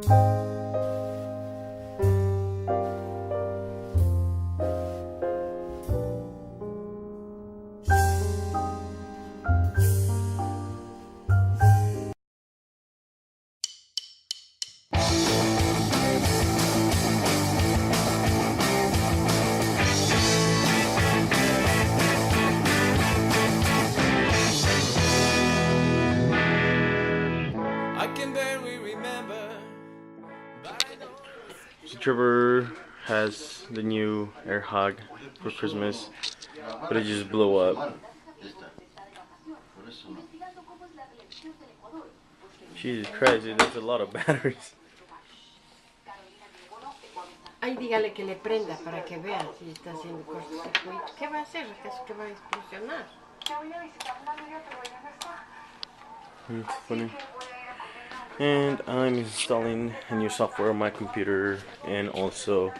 So Trevor has the new AirHog for Christmas, but it just blew up. Jesus Christ, dude, that's a lot of batteries. Ay, dígale que le prenda para que vea si está haciendo cortocircuito. ¿Qué va a hacer? ¿Acaso que va a explosionar? It's funny. And I'm installing a new software on my computer and also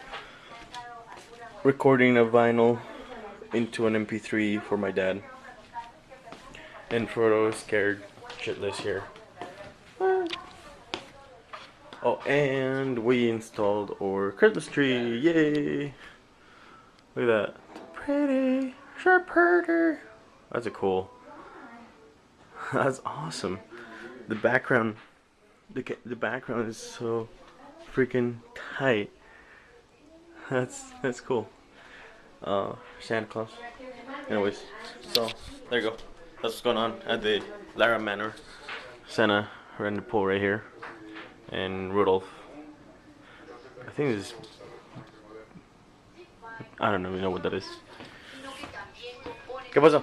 recording a vinyl into an MP3 for my dad. And Frodo is scared shitless here. Oh, and we installed our Christmas tree. Yay! Look at that. Pretty. Sure, pretty. That's a cool. That's awesome. The background. The background is so freaking tight. That's cool. Santa Claus. Anyways, so there you go. That's what's going on at the Lara Manor. Santa ran the pool right here, and Rudolph. I think this is. I don't even know what that is. ¿Qué pasó?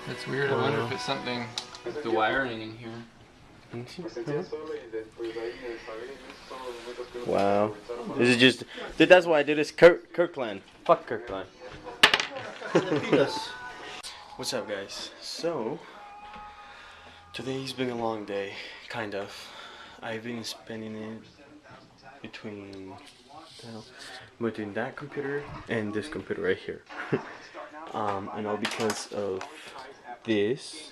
That's weird. I wonder if it's something with the wiring in here. Wow. This is just. Dude, that's why I do this. Kirkland. Fuck Kirkland. What's up, guys? So, today's been a long day, kind of. I've been spending it between that computer and this computer right here. And all because of this.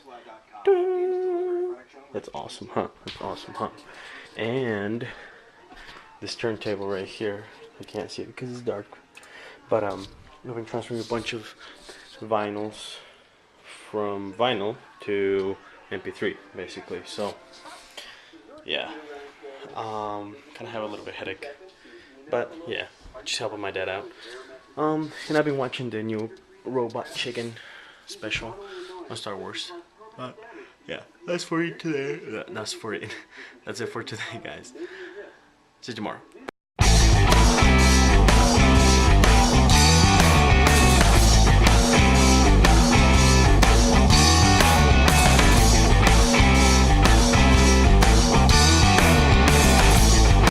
That's awesome, huh? That's awesome, huh? And this turntable right here. I can't see it because it's dark. But I've been transferring a bunch of vinyls from vinyl to MP3, basically. So yeah, kind of have a little bit of headache, but yeah, just helping my dad out. And I've been watching the new Robot Chicken special on Star Wars. But yeah, that's for you today. That's for it. That's it for today, guys. See you tomorrow.